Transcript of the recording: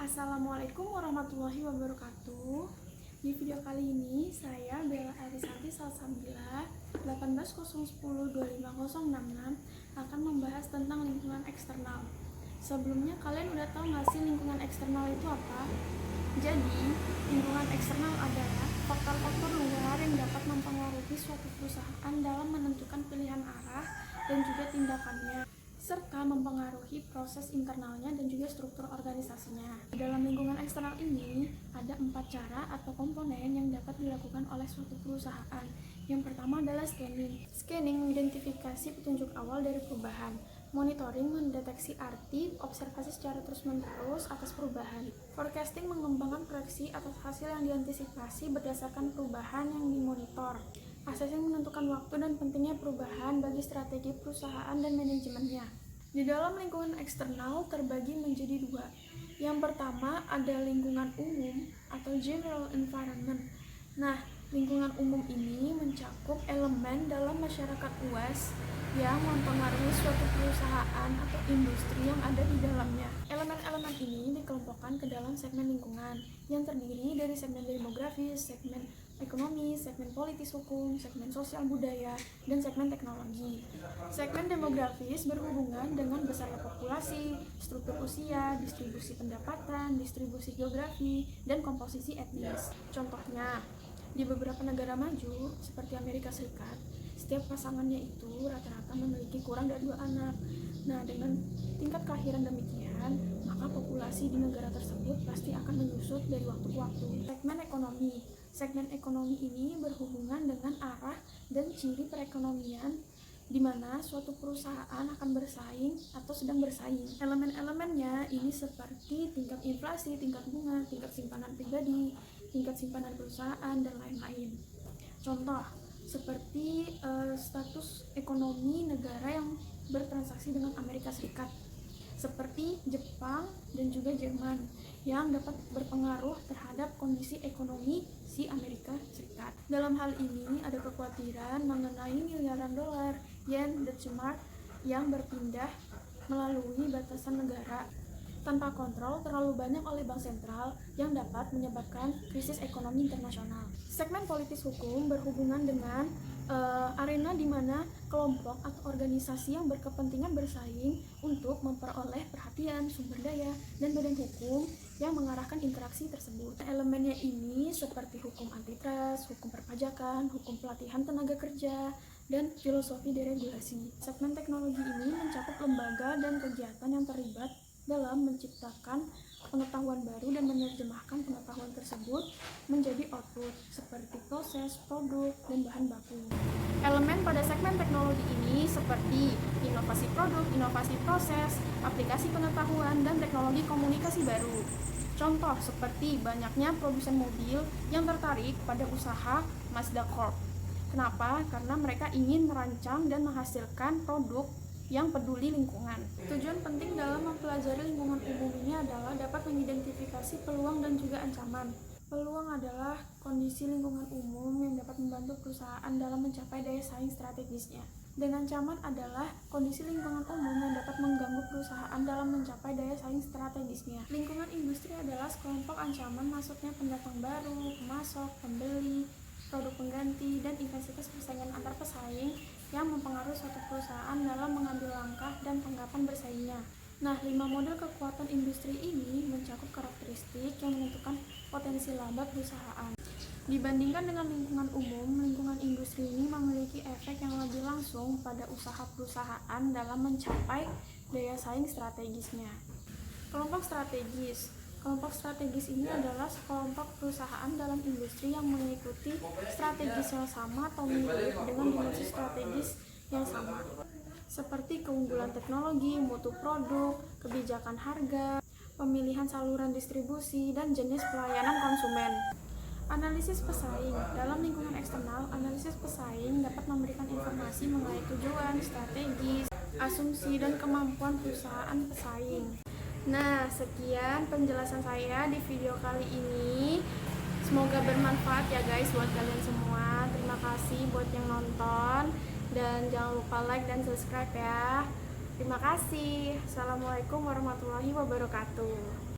Assalamualaikum warahmatullahi wabarakatuh. Di video kali ini saya Bella Arisanti Salsabila 1801025066 akan membahas tentang lingkungan eksternal. Sebelumnya kalian udah tahu nggak sih lingkungan eksternal itu apa? Jadi, lingkungan eksternal adalah faktor-faktor luar yang dapat mempengaruhi suatu perusahaan dalam menentukan pilihan arah dan juga tindakannya, serta mempengaruhi proses internalnya dan juga struktur organisasinya. Dalam lingkungan eksternal ini, ada 4 cara atau komponen yang dapat dilakukan oleh suatu perusahaan. Yang pertama adalah scanning. Scanning mengidentifikasi petunjuk awal dari perubahan. Monitoring mendeteksi arti observasi secara terus-menerus atas perubahan. Forecasting mengembangkan proyeksi atas hasil yang diantisipasi berdasarkan perubahan yang dimonitor. Assessing menentukan waktu dan pentingnya perubahan bagi strategi perusahaan dan manajemennya. Di dalam lingkungan eksternal terbagi menjadi 2. Yang pertama ada lingkungan umum atau general environment. Nah, lingkungan umum ini mencakup elemen dalam masyarakat luas yang mempengaruhi suatu perusahaan atau industri yang ada di dalamnya. Elemen-elemen ini dikelompokkan ke dalam segmen lingkungan yang terdiri dari segmen demografis, segmen ekonomi, segmen politis hukum, segmen sosial budaya, dan segmen teknologi. Segmen demografis berhubungan dengan besarnya populasi, struktur usia, distribusi pendapatan, distribusi geografi, dan komposisi etnis. Contohnya, di beberapa negara maju seperti Amerika Serikat, setiap pasangannya itu rata-rata memiliki kurang dari 2 anak. Nah, dengan tingkat kelahiran demikian, maka populasi di negara tersebut pasti akan menyusut dari waktu ke waktu. Segmen ekonomi. Segmen ekonomi ini berhubungan dengan arah dan ciri perekonomian di mana suatu perusahaan akan bersaing atau sedang bersaing. Elemen-elemennya ini seperti tingkat inflasi, tingkat bunga, tingkat simpanan pribadi, tingkat simpanan perusahaan, dan lain-lain. Contoh, seperti status ekonomi negara yang bertransaksi dengan Amerika Serikat, seperti Jepang dan juga Jerman, yang dapat berpengaruh terhadap kondisi ekonomi si Amerika Serikat. Dalam hal ini ada kekhawatiran mengenai miliaran dolar yen Deutsche Mark yang berpindah melalui batasan negara tanpa kontrol terlalu banyak oleh bank sentral yang dapat menyebabkan krisis ekonomi internasional. Segmen politis hukum berhubungan dengan arena di mana kelompok atau organisasi yang berkepentingan bersaing untuk memperoleh perhatian, sumber daya, dan badan hukum yang mengarahkan interaksi tersebut. Elemennya ini seperti hukum antitrust, hukum perpajakan, hukum pelatihan tenaga kerja, dan filosofi deregulasi. Segmen teknologi ini mencakup lembaga dan kegiatan yang terlibat dalam menciptakan pengetahuan baru dan menerjemahkan pengetahuan tersebut menjadi output seperti proses, produk, dan bahan baku. Elemen pada segmen teknologi ini seperti inovasi produk, inovasi proses, aplikasi pengetahuan, dan teknologi komunikasi baru. Contoh seperti banyaknya produsen mobil yang tertarik pada usaha Mazda Corp. Kenapa? Karena mereka ingin merancang dan menghasilkan produk yang peduli lingkungan. Tujuan penting dalam mempelajari lingkungan umum ini adalah dapat mengidentifikasi peluang dan juga ancaman. Peluang adalah kondisi lingkungan umum yang dapat membantu perusahaan dalam mencapai daya saing strategisnya. Dan ancaman adalah kondisi lingkungan umum yang dapat mengganggu perusahaan dalam mencapai daya saing strategisnya. Lingkungan industri adalah sekelompok ancaman masuknya pendatang baru, pemasok, pembeli, produk pengganti, dan intensitas persaingan antar pesaing yang mempengaruhi suatu perusahaan dalam mengambil langkah dan tanggapan bersaingnya. Nah, 5 model kekuatan industri ini mencakup karakteristik yang menentukan potensi laba perusahaan. Dibandingkan dengan lingkungan umum, lingkungan industri ini memiliki efek yang lebih langsung pada usaha perusahaan dalam mencapai daya saing strategisnya. Kelompok strategis. Kelompok strategis ini adalah sekelompok perusahaan dalam industri yang mengikuti strategis yang sama atau mirip dengan dimensi strategis yang sama, seperti keunggulan teknologi, mutu produk, kebijakan harga, pemilihan saluran distribusi, dan jenis pelayanan konsumen. Analisis pesaing. Dalam lingkungan eksternal, analisis pesaing dapat memberikan informasi mengenai tujuan, strategi, asumsi, dan kemampuan perusahaan pesaing. Nah, sekian penjelasan saya di video kali ini. Semoga bermanfaat ya guys buat kalian semua. Terima kasih buat yang nonton, dan jangan lupa like dan subscribe ya. Terima kasih. Assalamualaikum warahmatullahi wabarakatuh.